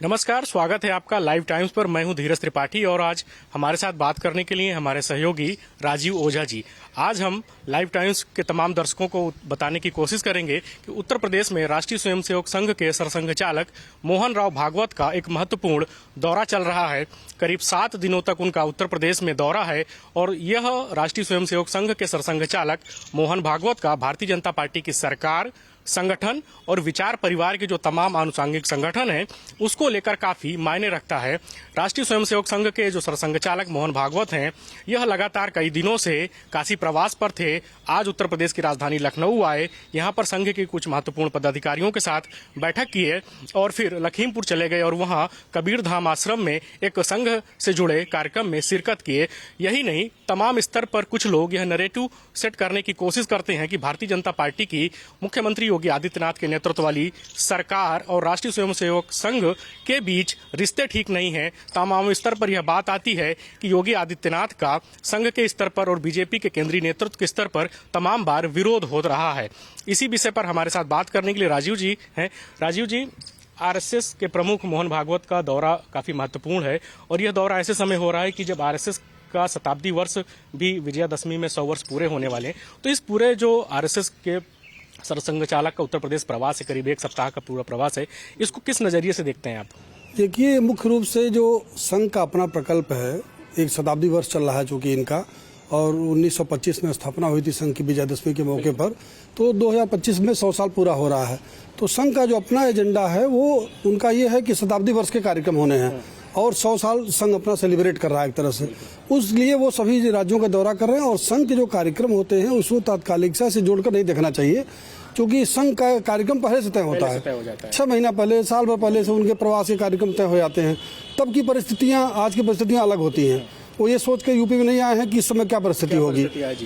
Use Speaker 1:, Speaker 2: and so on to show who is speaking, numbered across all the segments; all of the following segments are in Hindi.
Speaker 1: नमस्कार, स्वागत है आपका लाइव टाइम्स पर। मैं हूं धीरज त्रिपाठी और आज हमारे साथ बात करने के लिए हमारे सहयोगी राजीव ओझा जी। आज हम लाइव टाइम्स के तमाम दर्शकों को बताने की कोशिश करेंगे कि उत्तर प्रदेश में राष्ट्रीय स्वयंसेवक संघ के सरसंघ चालक मोहन राव भागवत का एक महत्वपूर्ण दौरा चल रहा है। करीब 7 दिनों तक उनका उत्तर प्रदेश में दौरा है और यह राष्ट्रीय स्वयंसेवक संघ के सरसंघ चालक मोहन भागवत का भारतीय जनता पार्टी की सरकार, संगठन और विचार परिवार के जो तमाम आनुषंगिक संगठन हैं उसको लेकर काफी मायने रखता है। राष्ट्रीय स्वयंसेवक संघ के जो सरसंघ चालक मोहन भागवत हैं, यह लगातार कई दिनों से काशी प्रवास पर थे। आज उत्तर प्रदेश की राजधानी लखनऊ आए, यहां पर संघ के कुछ महत्वपूर्ण पदाधिकारियों के साथ बैठक किए और फिर लखीमपुर चले गए और वहां कबीर धाम आश्रम में एक संघ से जुड़े कार्यक्रम में शिरकत किए। यही नहीं, तमाम स्तर पर कुछ लोग यह नैरेटिव सेट करने की कोशिश करते हैं कि भारतीय जनता पार्टी की मुख्यमंत्री योगी आदित्यनाथ के नेतृत्व वाली सरकार और राष्ट्रीय स्वयंसेवक संघ के बीच रिश्ते ठीक नहीं हैं। तमाम स्तर पर यह बात आती है कि योगी आदित्यनाथ का संघ के स्तर पर और बीजेपी के केंद्रीय नेतृत्व के स्तर पर तमाम बार विरोध हो रहा है। इसी विषय पर हमारे साथ बात करने के लिए राजीव जी हैं। राजीव जी, आरएसएस के प्रमुख मोहन भागवत का दौरा काफी महत्वपूर्ण है और यह दौरा ऐसे समय हो रहा है कि जब आरएसएस का शताब्दी वर्ष भी, विजयादशमी में 100 वर्ष पूरे होने वाले हैं। तो इस पूरे जो आरएसएस के सरसंघ चालक का उत्तर प्रदेश प्रवास है, करीब 1 सप्ताह का पूरा प्रवास है, इसको किस नजरिए से देखते हैं आप?
Speaker 2: देखिए, मुख्य रूप से जो संघ का अपना प्रकल्प है, एक शताब्दी वर्ष चल रहा है चूंकि इनका, और 1925 में स्थापना हुई थी संघ की विजयादशमी के मौके पर, तो 2025 में 100 साल पूरा हो रहा है। तो संघ का जो अपना एजेंडा है वो उनका ये है कि शताब्दी वर्ष के कार्यक्रम होने हैं और 100 साल संघ अपना सेलिब्रेट कर रहा है एक तरह से। उसलिए वो सभी राज्यों का दौरा कर रहे हैं और संघ के जो कार्यक्रम होते हैं उसको तात्कालिकता से जोड़कर नहीं देखना चाहिए, क्योंकि संघ का कार्यक्रम पहले से तय होता है। 6 महीना पहले, साल भर पहले से उनके प्रवास के कार्यक्रम तय हो जाते हैं। तब की परिस्थितियां, आज की परिस्थितियां अलग होती हैं। वो ये सोच के यूपी में नहीं आए हैं कि इस समय क्या परिस्थिति होगी।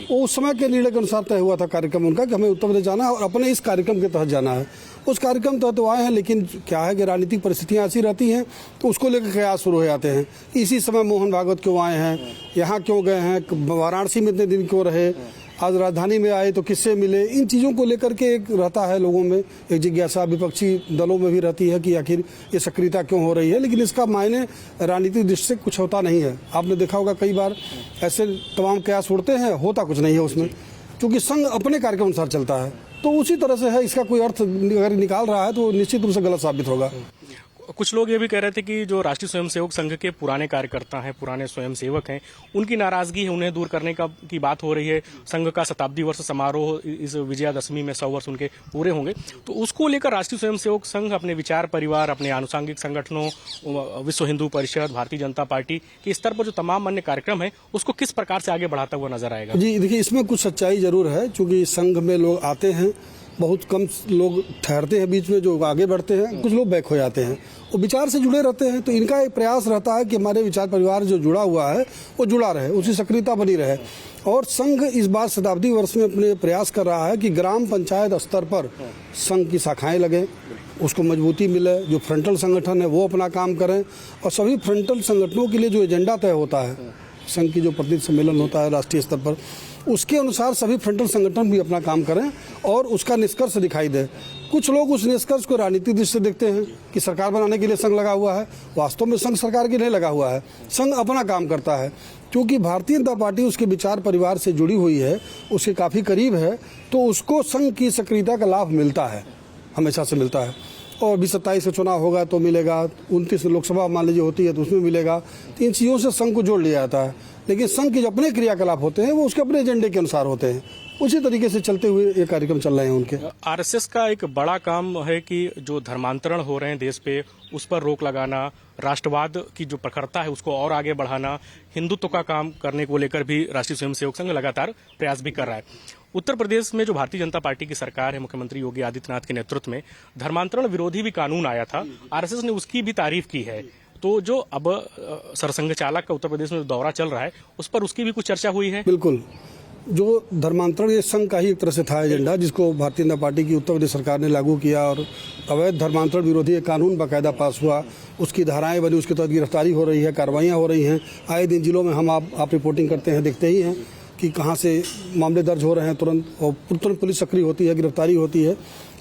Speaker 2: वो उस समय के निर्णय के अनुसार तय हुआ था कार्यक्रम उनका कि हमें उत्तर प्रदेश जाना है और अपने इस कार्यक्रम के तहत जाना है। उस कार्यक्रम तहत तो आए हैं, लेकिन क्या है कि राजनीतिक परिस्थितियां ऐसी रहती हैं तो उसको लेकर कयास शुरू हो जाते हैं। इसी समय मोहन भागवत क्यों आए हैं, यहाँ क्यों गए हैं, वाराणसी में इतने दिन क्यों रहे, आज राजधानी में आए तो किससे मिले, इन चीज़ों को लेकर के एक रहता है लोगों में, एक जिज्ञासा विपक्षी दलों में भी रहती है कि आखिर ये सक्रियता क्यों हो रही है। लेकिन इसका मायने राजनीतिक दृष्टि से कुछ होता नहीं है। आपने देखा होगा कई बार ऐसे तमाम कयास उड़ते हैं, होता कुछ नहीं है उसमें, क्योंकि संघ अपने कार्यक्रम अनुसार चलता है। तो उसी तरह से है, इसका कोई अर्थ अगर निकाल रहा है तो निश्चित रूप से गलत साबित होगा।
Speaker 1: कुछ लोग ये भी कह रहे थे कि जो राष्ट्रीय स्वयंसेवक संघ के पुराने कार्यकर्ता हैं, पुराने स्वयंसेवक हैं, उनकी नाराजगी है, उन्हें दूर करने की बात हो रही है। संघ का शताब्दी वर्ष समारोह, इस विजयादशमी में 100 वर्ष उनके पूरे होंगे, तो उसको लेकर राष्ट्रीय स्वयंसेवक संघ अपने विचार परिवार, अपने आनुषंगिक संगठनों, विश्व हिंदू परिषद, भारतीय जनता पार्टी के स्तर पर जो तमाम अन्य कार्यक्रम है उसको किस प्रकार से आगे बढ़ाता हुआ नजर आएगा?
Speaker 2: जी देखिए, इसमें कुछ सच्चाई जरूर है, क्योंकि संघ में लोग आते हैं, बहुत कम लोग ठहरते हैं बीच में जो आगे बढ़ते हैं, कुछ लोग बैक हो जाते हैं, वो विचार से जुड़े रहते हैं। तो इनका एक प्रयास रहता है कि हमारे विचार परिवार जो जुड़ा हुआ है वो जुड़ा रहे, उसकी सक्रियता बनी रहे। और संघ इस बार शताब्दी वर्ष में अपने प्रयास कर रहा है कि ग्राम पंचायत स्तर पर संघ की शाखाएं लगें, उसको मजबूती मिले, जो फ्रंटल संगठन है वो अपना काम करें और सभी फ्रंटल संगठनों के लिए जो एजेंडा तय होता है, संघ की जो प्रतिनिधि सम्मेलन होता है राष्ट्रीय स्तर पर, उसके अनुसार सभी फ्रंटल संगठन भी अपना काम करें और उसका निष्कर्ष दिखाई दे। कुछ लोग उस निष्कर्ष को राजनीतिक दृष्टि से देखते हैं कि सरकार बनाने के लिए संघ लगा हुआ है। वास्तव में संघ सरकार के लिए लगा हुआ है, संघ अपना काम करता है। क्योंकि भारतीय जनता पार्टी उसके विचार परिवार से जुड़ी हुई है, उसके काफ़ी करीब है, तो उसको संघ की सक्रियता का लाभ मिलता है, हमेशा से मिलता है। और 27 से चुनाव होगा तो मिलेगा, 29 लोकसभा मान लीजिए होती है तो उसमें मिलेगा। तो इन चीज़ों से संघ को जोड़ लिया जाता है। लेकिन संघ के जो अपने क्रियाकलाप होते हैं वो उसके अपने एजेंडे के अनुसार होते हैं। उसी तरीके से चलते हुए ये कार्यक्रम चल रहे हैं उनके।
Speaker 1: आरएसएस का एक बड़ा काम है कि जो धर्मांतरण हो रहे हैं देश पे, उस पर रोक लगाना, राष्ट्रवाद की जो प्रखरता है उसको और आगे बढ़ाना, हिंदुत्व का काम करने को लेकर भी राष्ट्रीय स्वयंसेवक संघ लगातार प्रयास भी कर रहा है। उत्तर प्रदेश में जो भारतीय जनता पार्टी की सरकार है, मुख्यमंत्री योगी आदित्यनाथ के नेतृत्व में धर्मांतरण विरोधी भी कानून आया था, आरएसएस ने उसकी भी तारीफ की है। तो जो अब सरसंघ चालक का उत्तर प्रदेश में दौरा चल रहा है उस पर उसकी भी कुछ चर्चा हुई है?
Speaker 2: बिल्कुल, जो धर्मांतरण ये संघ का ही एक तरह से था एजेंडा, जिसको भारतीय जनता पार्टी की उत्तर प्रदेश सरकार ने लागू किया और अवैध धर्मांतरण विरोधी एक कानून बाकायदा पास हुआ, उसकी धाराएं बनी, उसके तहत गिरफ्तारी हो रही है, कार्रवाइयाँ हो रही हैं। आए दिन जिलों में हम आप रिपोर्टिंग करते हैं, देखते ही हैं कि कहाँ से मामले दर्ज हो रहे हैं तुरंत, और तुरंत पुलिस सक्रिय होती है, गिरफ्तारी होती है।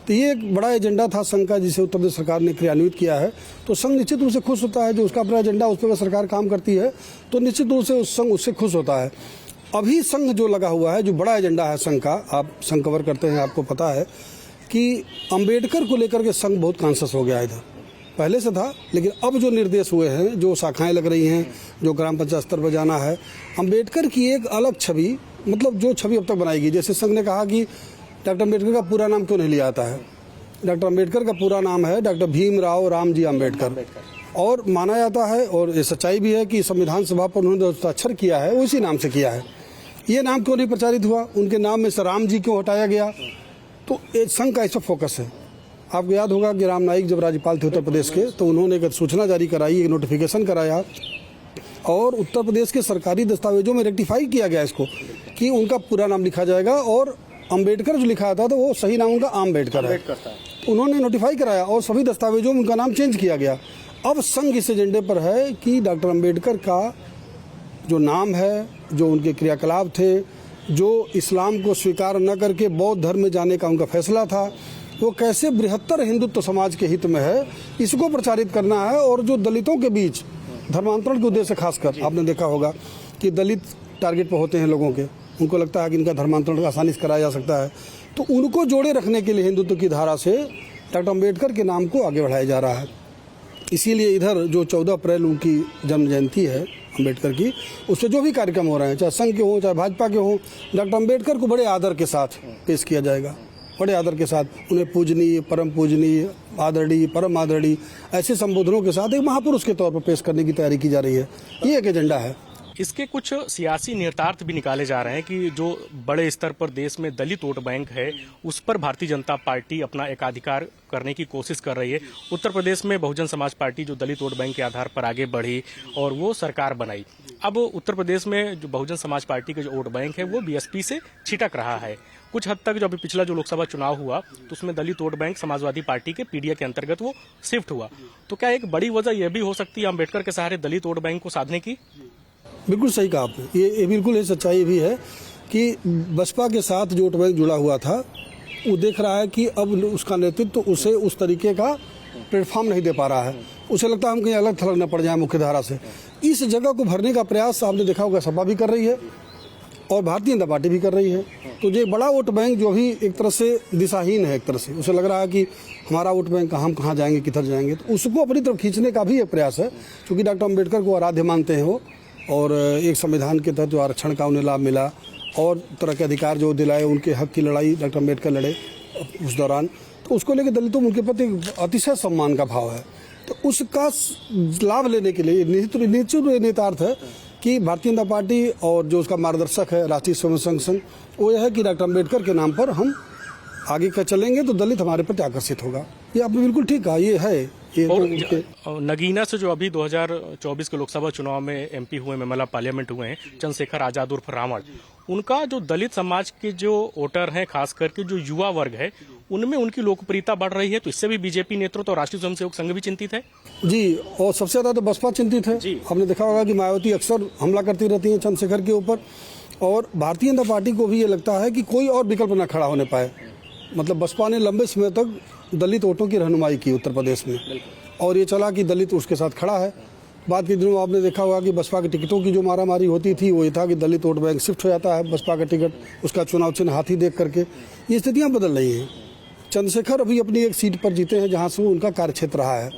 Speaker 2: तो ये एक बड़ा एजेंडा था संघ का, जिसे उत्तर प्रदेश सरकार ने क्रियान्वित किया है। तो संघ निश्चित रूप से खुश होता है, जो उसका अपना एजेंडा उस पर सरकार काम करती है तो निश्चित रूप से संघ उससे खुश होता है। अभी संघ जो लगा हुआ है, जो बड़ा एजेंडा है संघ का, आप संघ कवर करते हैं, आपको पता है कि अंबेडकर को लेकर के संघ बहुत कॉन्शियस हो गया इधर, पहले से था, लेकिन अब जो निर्देश हुए हैं, जो शाखाएं लग रही हैं, जो ग्राम पंचायत स्तर पर जाना है, अंबेडकर की एक अलग छवि, मतलब जो छवि अब तक बनाएगी। जैसे संघ ने कहा कि डॉक्टर अम्बेडकर का पूरा नाम क्यों नहीं लिया जाता है। डॉक्टर अम्बेडकर का पूरा नाम है डॉक्टर भीमराव रामजी अम्बेडकर, और माना जाता है, और ये सच्चाई भी है कि संविधान सभा पर उन्होंने जो हस्ताक्षर किया है उसी नाम से किया है। ये नाम क्यों नहीं प्रचारित हुआ, उनके नाम में से राम जी क्यों हटाया गया। तो संघ का इस पर फोकस है। आपको याद होगा कि राम नाईक जब राज्यपाल थे उत्तर प्रदेश के, तो उन्होंने एक सूचना जारी कराई, एक नोटिफिकेशन कराया, और उत्तर प्रदेश के सरकारी दस्तावेजों में रेक्टिफाई किया गया इसको कि उनका पूरा नाम लिखा जाएगा, और अम्बेडकर जो लिखा था तो वो सही नाम उनका आम्बेडकर है। उन्होंने नोटिफाई कराया और सभी दस्तावेजों में उनका नाम चेंज किया गया। अब संघ इस एजेंडे पर है कि डॉक्टर अम्बेडकर का जो नाम है, जो उनके क्रियाकलाप थे, जो इस्लाम को स्वीकार न करके बौद्ध धर्म में जाने का उनका फैसला था, वो कैसे बृहत्तर हिंदुत्व समाज के हित में है, इसको प्रचारित करना है। और जो दलितों के बीच धर्मांतरण के उद्देश्य, खासकर आपने देखा होगा कि दलित टारगेट पर होते हैं लोगों के, उनको लगता है कि इनका धर्मांतरण आसानी से कराया जा सकता है, तो उनको जोड़े रखने के लिए हिंदुत्व की धारा से डॉक्टर अम्बेडकर के नाम को आगे बढ़ाया जा रहा है। इसीलिए इधर जो 14 अप्रैल उनकी जन्म जयंती है अम्बेडकर की, उससे जो भी कार्यक्रम हो रहे हैं, चाहे संघ के हों चाहे भाजपा के हों, डॉक्टर अम्बेडकर को बड़े आदर के साथ पेश किया जाएगा, बड़े आदर के साथ उन्हें पूजनीय, परम पूजनीय, आदरणीय, परम आदरणीय ऐसे संबोधनों के साथ एक महापुरुष के तौर पर पेश करने की तैयारी की जा रही है। ये एक एजेंडा है।
Speaker 1: इसके कुछ सियासी निहितार्थ भी निकाले जा रहे हैं कि जो बड़े स्तर पर देश में दलित वोट बैंक है, उस पर भारतीय जनता पार्टी अपना एकाधिकार करने की कोशिश कर रही है। उत्तर प्रदेश में बहुजन समाज पार्टी जो दलित वोट बैंक के आधार पर आगे बढ़ी और वो सरकार बनाई। अब उत्तर प्रदेश में जो बहुजन समाज पार्टी का जो वोट बैंक है वो बीएसपी से छिटक रहा है। कुछ हद तक जो अभी पिछला जो लोकसभा चुनाव हुआ तो उसमें दलित वोट बैंक समाजवादी पार्टी के पीडीए के अंतर्गत वो शिफ्ट हुआ। तो क्या एक बड़ी वजह यह भी हो सकती है अम्बेडकर के सहारे दलित वोट बैंक को साधने की?
Speaker 2: बिल्कुल सही कहा आपने। ये बिल्कुल सच्चाई भी है कि बसपा के साथ जो वोट बैंक जुड़ा हुआ था, वो देख रहा है कि अब उसका नेतृत्व उसे उस तरीके का प्लेटफॉर्म नहीं दे पा रहा है। उसे लगता है हम कहीं अलग थलग न पड़ जाए मुख्य धारा से। इस जगह को भरने का प्रयास आपने देखा होगा सपा भी कर रही है और भारतीय जनता पार्टी भी कर रही है। तो जो बड़ा वोट बैंक जो अभी एक तरह से दिशाहीन है, एक तरह से उसे लग रहा है कि हमारा वोट बैंक हम कहाँ जाएंगे, किधर जाएंगे, तो उसको अपनी तरफ खींचने का भी एक प्रयास है। क्योंकि डॉक्टर अम्बेडकर को आराध्य मानते हैं वो, और एक संविधान के तहत जो आरक्षण का उन्हें लाभ मिला और तरह के अधिकार जो दिलाए, उनके हक की लड़ाई डॉक्टर अम्बेडकर लड़े उस दौरान, तो उसको लेकर दलितों में उनके प्रति अतिशय सम्मान का भाव है। तो उसका लाभ लेने के लिए निश्चित निहितार्थ है कि भारतीय जनता पार्टी और जो उसका मार्गदर्शक है राष्ट्रीय स्वयं संघ, वो यह है कि डॉक्टर अम्बेडकर के नाम पर हम आगे का चलेंगे तो दलित हमारे प्रति आकर्षित होगा। ये आपने बिल्कुल ठीक कहा, ये है।
Speaker 1: और नगीना से जो अभी 2024 के लोकसभा चुनाव में एमपी हुए, मेमला पार्लियामेंट हुए हैं, चंद्रशेखर आजाद उर्फ रावण, उनका जो दलित समाज के जो वोटर हैं, खास करके जो युवा वर्ग है, उनमें उनकी लोकप्रियता बढ़ रही है। तो इससे भी बीजेपी नेतृत्व और राष्ट्रीय स्वयंसेवक संघ भी चिंतित है
Speaker 2: जी। और सबसे ज्यादा तो बसपा चिंतित है। आपने देखा होगा कि मायावती अक्सर हमला करती रहती है चंद्रशेखर के ऊपर, और भारतीय जनता पार्टी को भी ये लगता है कि कोई और विकल्प न खड़ा होने पाए। मतलब बसपा ने लंबे समय तक दलित वोटों की रहनुमाई की उत्तर प्रदेश में, और ये चला कि दलित उसके साथ खड़ा है। बाद के दिनों आपने देखा होगा कि बसपा के टिकटों की जो मारामारी होती थी, वो ये था कि दलित वोट बैंक शिफ्ट हो जाता है, बसपा का टिकट, उसका चुनाव चिन्ह हाथी देख करके। ये स्थितियां बदल रही हैं। चंद्रशेखर अभी अपनी एक सीट पर जीते हैं जहां से वो उनका कार्यक्षेत्र रहा है।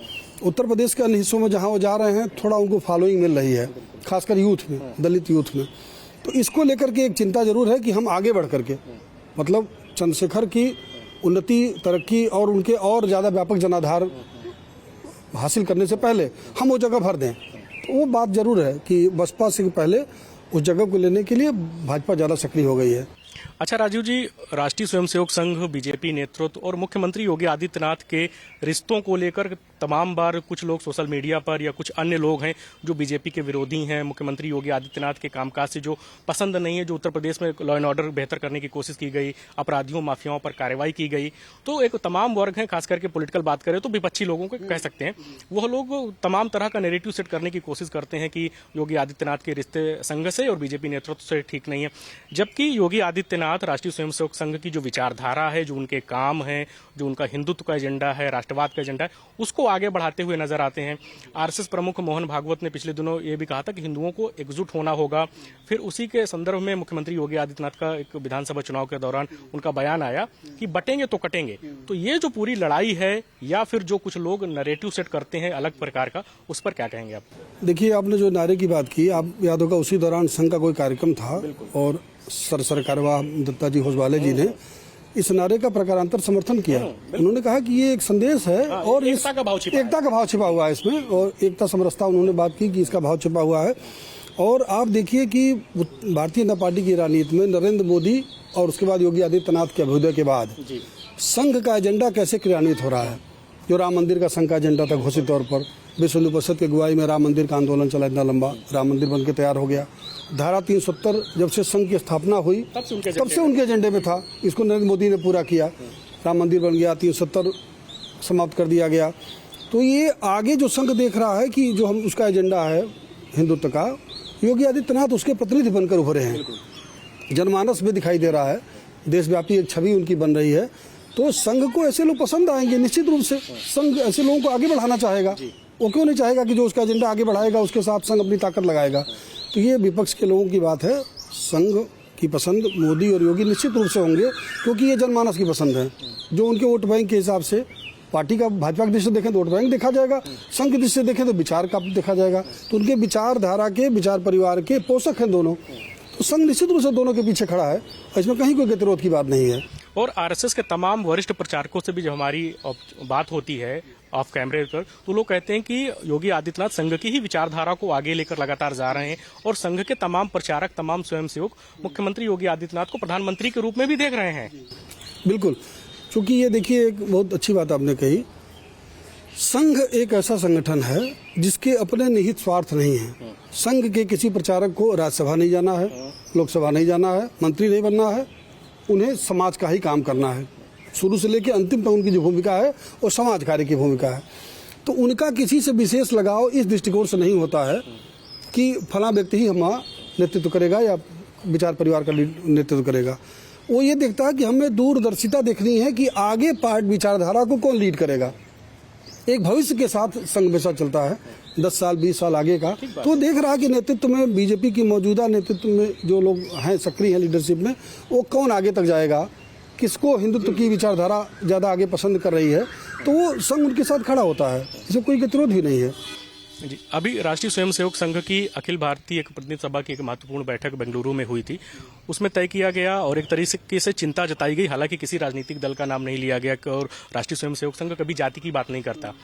Speaker 2: उत्तर प्रदेश के अन्य हिस्सों में जहां वो जा रहे हैं, थोड़ा उनको फॉलोइंग मिल रही है, खासकर यूथ में, दलित यूथ में। तो इसको लेकर के एक चिंता जरूर है कि हम आगे बढ़ करके, मतलब चंद्रशेखर की उन्नति, तरक्की और उनके और ज़्यादा व्यापक जनाधार हासिल करने से पहले हम वो जगह भर दें। तो वो बात जरूर है कि बसपा से पहले उस जगह को लेने के लिए भाजपा ज़्यादा सक्रिय हो गई है।
Speaker 1: अच्छा राजीव जी, राष्ट्रीय स्वयंसेवक संघ, बीजेपी नेतृत्व और मुख्यमंत्री योगी आदित्यनाथ के रिश्तों को लेकर तमाम बार कुछ लोग सोशल मीडिया पर या कुछ अन्य लोग हैं जो बीजेपी के विरोधी हैं, मुख्यमंत्री योगी आदित्यनाथ के कामकाज से जो पसंद नहीं है, जो उत्तर प्रदेश में लॉ एंड ऑर्डर बेहतर करने की कोशिश की गई, अपराधियों माफियाओं पर कार्रवाई की गई, तो एक तमाम वर्ग हैं, खास करके पॉलिटिकल बात करें तो विपक्षी लोगों को कह सकते हैं, वह लोग तमाम तरह का नैरेटिव सेट करने की कोशिश करते हैं कि योगी आदित्यनाथ के रिश्ते संघ से और बीजेपी नेतृत्व से ठीक नहीं है। जबकि योगी आदित्य आदित्यनाथ राष्ट्रीय स्वयंसेवक संघ की जो विचारधारा है, जो उनके काम है, जो उनका हिंदुत्व का एजेंडा है, राष्ट्रवाद का एजेंडा है, उसको आगे बढ़ाते हुए नजर आते हैं। आरएसएस प्रमुख मोहन भागवत ने पिछले दिनों ये भी कहा था कि हिंदुओं को एकजुट होना होगा। फिर उसी के संदर्भ में मुख्यमंत्री योगी आदित्यनाथ का एक विधानसभा चुनाव के दौरान उनका बयान आया कि बटेंगे तो कटेंगे। तो ये जो पूरी लड़ाई है, या फिर जो कुछ लोग नैरेटिव सेट करते हैं अलग प्रकार का, उस पर क्या कहेंगे आप?
Speaker 2: देखिए, आपने जो नारे की बात की, आप याद होगा उसी दौरान संघ का कोई कार्यक्रम था और सरकारवाह दत्ता जी होसवाले जी ने इस नारे का प्रकारांतर समर्थन किया। उन्होंने कहा कि ये एक संदेश है और
Speaker 1: एकता का भाव
Speaker 2: छिपा हुआ है इसमें, और एकता समरसता उन्होंने बात की कि इसका भाव छिपा हुआ है। और आप देखिए कि भारतीय जनता पार्टी की राजनीति में नरेंद्र मोदी और उसके बाद योगी आदित्यनाथ के अभ्युदय के बाद संघ का एजेंडा कैसे क्रियान्वित हो रहा है। जो राम मंदिर का संघ का एजेंडा था, घोषित तौर पर विश्व हिंदू परिषद की अगुवाई में राम मंदिर का आंदोलन चला, इतना लंबा, राम मंदिर बनकर तैयार हो गया। धारा 370 जब से संघ की स्थापना हुई तब से उनके एजेंडे में था, इसको नरेंद्र मोदी ने पूरा किया। राम मंदिर बन गया, 370 समाप्त कर दिया गया। तो ये आगे जो संघ देख रहा है कि जो हम उसका एजेंडा है हिंदुत्व का, योगी आदित्यनाथ उसके प्रतिनिधि बनकर उभरे हैं, जनमानस में दिखाई दे रहा है, देशव्यापी एक छवि उनकी बन रही है। तो संघ को ऐसे लोग पसंद आएंगे निश्चित रूप से। संघ ऐसे लोगों को आगे बढ़ाना चाहेगा, वो क्यों नहीं चाहेगा कि जो उसका एजेंडा आगे बढ़ाएगा उसके साथ संघ अपनी ताकत लगाएगा। तो ये विपक्ष के लोगों की बात है। संघ की पसंद मोदी और योगी निश्चित रूप से होंगे, क्योंकि ये जनमानस की पसंद है। जो उनके वोट बैंक के हिसाब से, पार्टी का भाजपा की दृष्टि से देखें तो वोट बैंक देखा जाएगा, संघ की दृष्टि से देखें तो विचार का देखा जाएगा। तो उनके विचारधारा के, विचार परिवार के पोषक हैं दोनों। तो संघ निश्चित रूप से दोनों के पीछे खड़ा है, इसमें कहीं कोई गतिरोध की बात नहीं है।
Speaker 1: और आरएसएस के तमाम वरिष्ठ प्रचारकों से भी जब हमारी बात होती है ऑफ कैमरे पर, तो लोग कहते हैं कि योगी आदित्यनाथ संघ की ही विचारधारा को आगे लेकर लगातार जा रहे हैं, और संघ के तमाम प्रचारक, तमाम स्वयंसेवक मुख्यमंत्री योगी आदित्यनाथ को प्रधानमंत्री के रूप में भी देख रहे हैं।
Speaker 2: बिल्कुल, क्योंकि ये देखिए, एक बहुत अच्छी बात आपने कही, संघ एक ऐसा संगठन है जिसके अपने निहित स्वार्थ नहीं है। संघ के किसी प्रचारक को राज्यसभा नहीं जाना है, लोकसभा नहीं जाना है, मंत्री नहीं बनना है, उन्हें समाज का ही काम करना है। शुरू से लेकर अंतिम तक उनकी जो भूमिका है वो समाज कार्य की भूमिका है। तो उनका किसी से विशेष लगाव इस दृष्टिकोण से नहीं होता है कि फला व्यक्ति ही हमारा नेतृत्व करेगा या विचार परिवार का नेतृत्व करेगा। वो ये देखता है कि हमें दूरदर्शिता देखनी है कि आगे विचारधारा को कौन लीड करेगा। एक भविष्य के साथ संघ हमेशा चलता है, 10 साल 20 साल आगे का। तो देख रहा है कि नेतृत्व में, बीजेपी की मौजूदा नेतृत्व में जो लोग हैं, सक्रिय हैं लीडरशिप में, वो कौन आगे तक जाएगा, किसको हिंदुत्व की विचारधारा ज़्यादा आगे पसंद कर रही है, तो वो संघ उनके साथ खड़ा होता है, इसमें कोई गतिरोध भी नहीं है।
Speaker 1: जी, अभी राष्ट्रीय स्वयंसेवक संघ की अखिल भारतीय एक प्रतिनिधि सभा की एक महत्वपूर्ण बैठक बेंगलुरु में हुई थी। उसमें तय किया गया और एक तरीके से चिंता जताई गई, हालांकि किसी राजनीतिक दल का नाम नहीं लिया गया, और राष्ट्रीय स्वयंसेवक संघ कभी जाति की बात नहीं करता।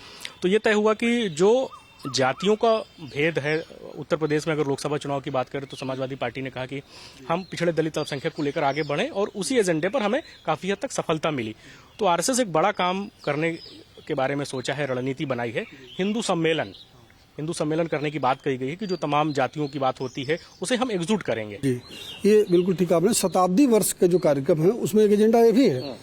Speaker 1: तो ये तय हुआ कि जो जातियों का भेद है उत्तर प्रदेश में, अगर लोकसभा चुनाव की बात करें तो समाजवादी पार्टी ने कहा कि हम पिछड़े दलित अल्पसंख्यक को लेकर आगे बढ़ें, और उसी एजेंडे पर हमें काफी हद तक सफलता मिली। तो आरएसएस एक बड़ा काम करने के बारे में सोचा है, रणनीति बनाई है, हिंदू सम्मेलन करने की बात कही गई है कि जो तमाम जातियों की बात होती है उसे हम एकजुट करेंगे।
Speaker 2: जी, ये बिल्कुल ठीक आपने, शताब्दी वर्ष का जो कार्यक्रम है उसमें एक एजेंडा ये भी है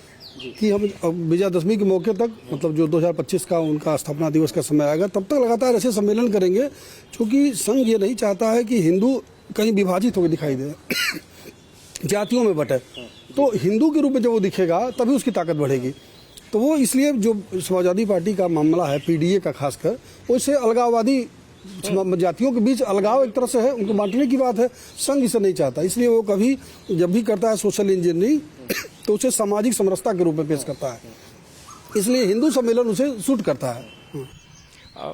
Speaker 2: कि हम विजयादशमी के मौके तक, मतलब जो 2025 का उनका स्थापना दिवस का समय आएगा, तब तक लगातार ऐसे सम्मेलन करेंगे, क्योंकि संघ ये नहीं चाहता है कि हिंदू कहीं विभाजित होकर दिखाई दे, जातियों में बटे। तो हिंदू के रूप में जब वो दिखेगा तभी उसकी ताकत बढ़ेगी। तो वो इसलिए जो समाजवादी पार्टी का मामला है, पीडीए का खासकर, उससे अलगाववादी जातियों के बीच अलगाव एक तरह से है, उनको बांटने की बात है। संघ इसे नहीं चाहता, इसलिए वो कभी जब भी करता है सोशल इंजीनियरिंग तो उसे सामाजिक समरसता के रूप में पेश करता है, इसलिए हिंदू सम्मेलन उसे सूट करता है।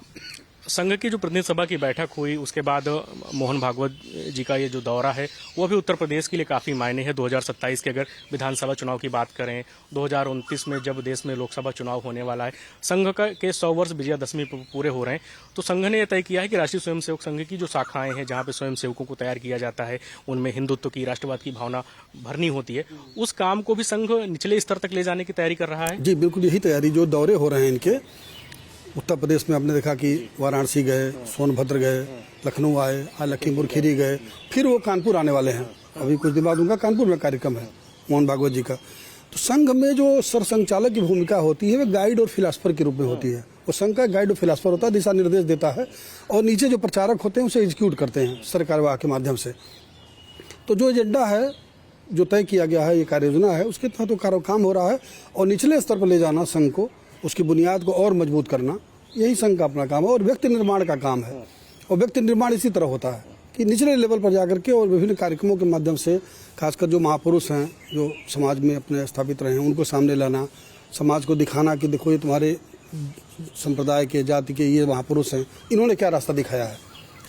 Speaker 1: संघ की जो प्रतिनिधि सभा की बैठक हुई उसके बाद मोहन भागवत जी का ये जो दौरा है वो भी उत्तर प्रदेश के लिए काफ़ी मायने है। 2027 के अगर विधानसभा चुनाव की बात करें, 2029 में जब देश में लोकसभा चुनाव होने वाला है, संघ के 100 वर्ष विजयादशमी पूरे हो रहे हैं, तो संघ ने यह तय किया है कि राष्ट्रीय स्वयंसेवक संघ की जो शाखाएं हैं, जहाँ पे स्वयंसेवकों को तैयार किया जाता है, उनमें हिंदुत्व की, राष्ट्रवाद की भावना भरनी होती है, उस काम को भी संघ निचले स्तर तक ले जाने की तैयारी कर रहा है।
Speaker 2: जी बिल्कुल, यही तैयारी, जो दौरे हो रहे हैं इनके उत्तर प्रदेश में, आपने देखा कि वाराणसी गए, सोनभद्र गए, लखनऊ आए, आज लखीमपुर खीरी गए, फिर वो कानपुर आने वाले हैं। अभी कुछ दिन बाद उनका कानपुर में कार्यक्रम है मोहन भागवत जी का। तो संघ में जो सरसंघचालक की भूमिका होती है वो गाइड और फिलासफर के रूप में होती है। वो संघ का गाइड और फिलासफर होता है, दिशा निर्देश देता है, और नीचे जो प्रचारक होते हैं उसे एग्जीक्यूट करते हैं सरकारवाह के माध्यम से। तो जो एजेंडा है जो तय किया गया है, ये कार्य योजना है, उसके तहत तो काम हो रहा है। और निचले स्तर पर ले जाना संघ को, उसकी बुनियाद को और मजबूत करना, यही संघ का अपना काम है और व्यक्ति निर्माण का काम है। और व्यक्ति निर्माण इसी तरह होता है कि निचले लेवल पर जाकर के और विभिन्न कार्यक्रमों के माध्यम से, खासकर जो महापुरुष हैं जो समाज में अपने स्थापित रहे हैं, उनको सामने लाना, समाज को दिखाना कि देखो ये तुम्हारे संप्रदाय के, जाति के ये महापुरुष हैं, इन्होंने क्या रास्ता दिखाया है।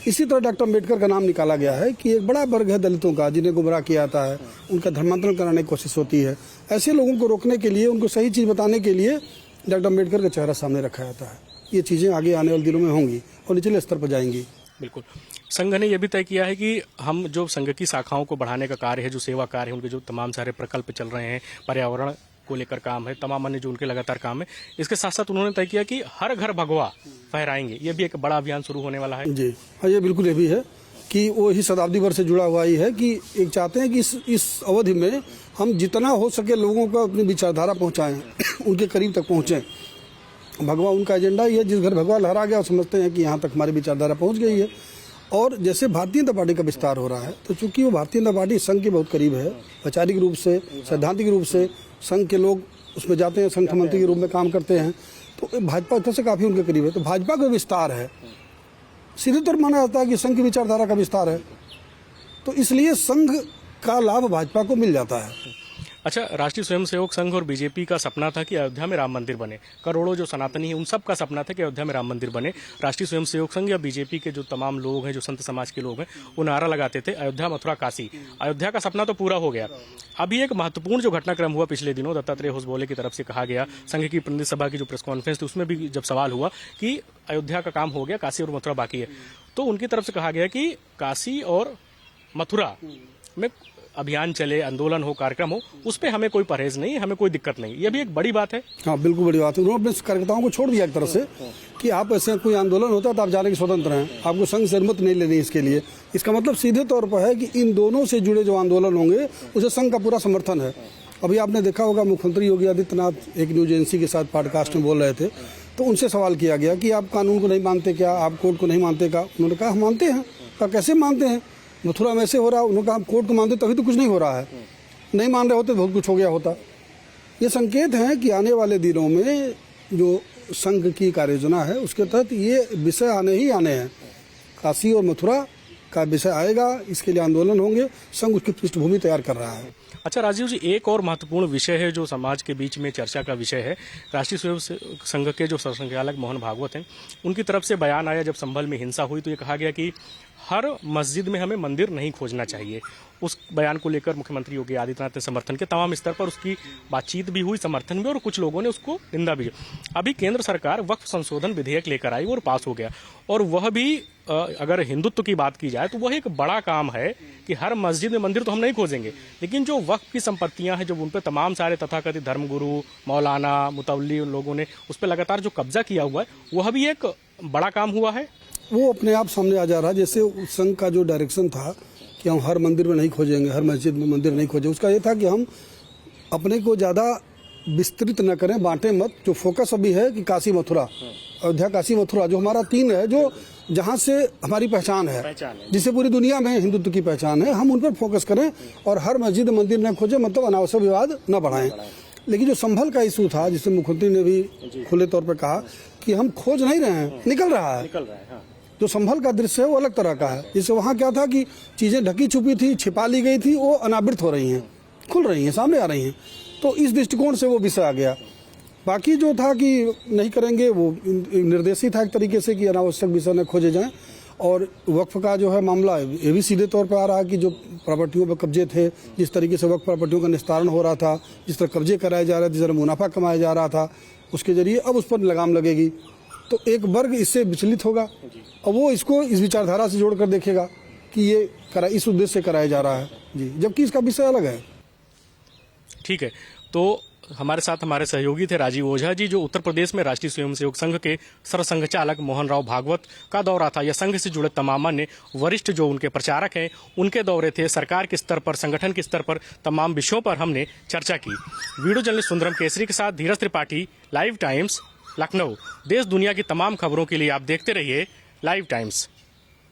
Speaker 2: इसी तरह डॉक्टर अम्बेडकर का नाम निकाला गया है कि एक बड़ा वर्ग है दलितों का, जिन्हें गुमराह किया जाता है, उनका धर्मांतरण कराने की कोशिश होती है। ऐसे लोगों को रोकने के लिए, उनको सही चीज़ बताने के लिए डॉक्टर अम्बेडकर का चेहरा सामने रखा जाता है। ये चीज़ें आगे आने वाले दिनों में होंगी और निचले स्तर पर जाएंगी।
Speaker 1: बिल्कुल। संघ ने यह भी तय किया है कि हम जो संघ की शाखाओं को बढ़ाने का कार्य है, जो सेवा कार्य है, उनके जो तमाम सारे प्रकल्प चल रहे हैं, पर्यावरण को लेकर काम है, तमाम अन्य जो उनके लगातार काम है, इसके साथ साथ उन्होंने तय किया कि हर घर भगवा फहराएंगे। ये भी एक बड़ा अभियान शुरू होने वाला है।
Speaker 2: जी हाँ, ये बिल्कुल ये भी है कि वो ही शताब्दी वर्ष से जुड़ा हुआ ही है कि एक चाहते हैं कि इस अवधि में हम जितना हो सके लोगों को अपनी विचारधारा पहुँचाएँ, उनके करीब तक पहुँचें। भगवा उनका एजेंडा ही है, जिस घर भगवा लहरा गया, समझते हैं कि यहाँ तक हमारी विचारधारा पहुँच गई है। और जैसे भारतीय जनता पार्टी का विस्तार हो रहा है, तो चूंकि वो भारतीय जनता पार्टी संघ के बहुत करीब है, वैचारिक रूप से, सैद्धांतिक रूप से संघ के लोग उसमें जाते हैं, संगठन मंत्री के रूप में काम करते हैं, तो भाजपा इस तरह से काफ़ी उनके करीब है। तो भाजपा का विस्तार है, सीधे तौर माना जाता है कि संघ की विचारधारा का विस्तार है, तो इसलिए संघ का लाभ भाजपा को मिल जाता है।
Speaker 1: अच्छा, राष्ट्रीय स्वयंसेवक संघ और बीजेपी का सपना था कि अयोध्या में राम मंदिर बने। करोड़ों जो सनातनी हैं, उन सब का सपना था कि अयोध्या में राम मंदिर बने। राष्ट्रीय स्वयंसेवक संघ या बीजेपी के जो तमाम लोग हैं, जो संत समाज के लोग हैं, वो नारा लगाते थे अयोध्या, मथुरा, काशी। अयोध्या का सपना तो पूरा हो गया। अभी एक महत्वपूर्ण जो घटनाक्रम हुआ पिछले दिनों, दत्तात्रेय होसबोले की तरफ से कहा गया, संघ की प्रतिनिधि सभा की जो प्रेस कॉन्फ्रेंस थी, उसमें भी जब सवाल हुआ कि अयोध्या का काम हो गया, काशी और मथुरा बाकी है, तो उनकी तरफ से कहा गया कि काशी और मथुरा में अभियान चले, आंदोलन हो, कार्यक्रम हो, उस पर हमें कोई परहेज नहीं, हमें कोई दिक्कत नहीं। यह भी एक बड़ी बात है।
Speaker 2: हाँ, बिल्कुल बड़ी बात है। उन्होंने अपने कार्यकर्ताओं को छोड़ दिया एक तरह से कि आप ऐसे कोई आंदोलन होता है तो आप जाने के स्वतंत्र हैं, आपको संघ से अनुमति नहीं लेनी इसके लिए। इसका मतलब सीधे तौर पर है कि इन दोनों से जुड़े जो आंदोलन होंगे, उसे संघ का पूरा समर्थन है। अभी आपने देखा होगा, मुख्यमंत्री योगी आदित्यनाथ एक न्यूज एजेंसी के साथ पॉडकास्ट में बोल रहे थे, तो उनसे सवाल किया गया कि आप कानून को नहीं मानते क्या, आप कोर्ट को नहीं मानते क्या? उन्होंने कहा हम मानते हैं। कहा कैसे मानते हैं? मथुरा में ऐसे हो रहा है। उन्होंने कहा हम कोर्ट को मानते तभी तो कुछ नहीं हो रहा है, नहीं मान रहे होते बहुत कुछ हो गया होता। ये संकेत है कि आने वाले दिनों में जो संघ की कार्य योजना है, उसके तहत ये विषय आने ही आने हैं। काशी और मथुरा का विषय आएगा, इसके लिए आंदोलन होंगे, संघ उसकी पृष्ठभूमि तैयार कर रहा है।
Speaker 1: अच्छा राजीव जी, एक और महत्वपूर्ण विषय है जो समाज के बीच में चर्चा का विषय है। राष्ट्रीय स्वयंसेवक संघ के जो संचालक मोहन भागवत हैं, उनकी तरफ से बयान आया जब संभल में हिंसा हुई, तो ये कहा गया कि हर मस्जिद में हमें मंदिर नहीं खोजना चाहिए। उस बयान को लेकर मुख्यमंत्री योगी आदित्यनाथ ने समर्थन के तमाम स्तर पर उसकी बातचीत भी हुई, समर्थन भी, और कुछ लोगों ने उसको निंदा भी। अभी केंद्र सरकार वक्फ संशोधन विधेयक लेकर आई और पास हो गया, और वह भी अगर हिंदुत्व की बात की जाए तो वह एक बड़ा काम है कि हर मस्जिद में मंदिर तो हम नहीं खोजेंगे, लेकिन जो वक्फ की संपत्तियां हैं, जो उन पर तमाम सारे तथाकथित धर्मगुरु, मौलाना, मुतवल्ली, उन लोगों ने उस पर लगातार जो कब्जा किया हुआ है, वह भी एक बड़ा काम हुआ है।
Speaker 2: वो अपने आप सामने आ जा रहा है। जैसे संघ का जो डायरेक्शन था कि हम हर मंदिर में नहीं खोजेंगे, हर मस्जिद में मंदिर नहीं खोजेंगे, उसका ये था कि हम अपने को ज़्यादा विस्तृत न करें, बांटे मत। जो फोकस अभी है कि काशी मथुरा, अयोध्या काशी मथुरा जो हमारा 3 है, जो जहाँ से हमारी पहचान है, जिससे पूरी दुनिया में हिंदुत्व की पहचान है, हम उन पर फोकस करें और हर मस्जिद मंदिर न खोजें, मतलब अनावश्यक विवाद न बढ़ाएं। लेकिन जो संभल का इशू था, जिसे मुख्यमंत्री ने भी खुले तौर पर कहा कि हम खोज नहीं रहे हैं, निकल रहा है।
Speaker 1: हाँ।
Speaker 2: जो संभल का दृश्य है वो अलग तरह का है। जैसे वहाँ क्या था कि चीज़ें ढकी छुपी थी, छिपा ली गई थी, वो अनावृत हो रही हैं, खुल रही हैं, सामने आ रही हैं। तो इस दृष्टिकोण से वो विषय आ गया। बाकी जो था कि नहीं करेंगे, वो निर्देशित था एक तरीके से कि अनावश्यक विषय न खोजे जाएं। और वक्फ का जो है मामला, ये भी सीधे तौर पर आ रहा है कि जो प्रॉपर्टियों पर कब्जे थे, जिस तरीके से वक्फ प्रॉपर्टियों का निस्तारण हो रहा था, जिस तरह कब्जे कराए जा रहे थे, जिस तरह मुनाफा कमाया जा रहा था, उसके जरिए अब उस पर लगाम लगेगी। तो एक वर्ग इससे विचलित होगा और वो इसको इस विचारधारा से जोड़कर देखेगा कि ये इस उद्देश्य से कराया जा रहा है जी, जबकि इसका विषय अलग है।
Speaker 1: ठीक है, तो हमारे साथ हमारे सहयोगी थे राजीव ओझा जी, जो उत्तर प्रदेश में राष्ट्रीय स्वयंसेवक संघ के सरसंघ चालक मोहन राव भागवत का दौरा था, या संघ से जुड़े तमाम अन्य वरिष्ठ जो उनके प्रचारक हैं, उनके दौरे थे। सरकार के स्तर पर, संगठन के स्तर पर तमाम विषयों पर हमने चर्चा की। वीडियो जर्नलिस्ट सुंदरम केसरी के साथ धीरज त्रिपाठी, लाइव टाइम्स, लखनऊ। देश दुनिया की तमाम खबरों के लिए आप देखते रहिए लाइव टाइम्स।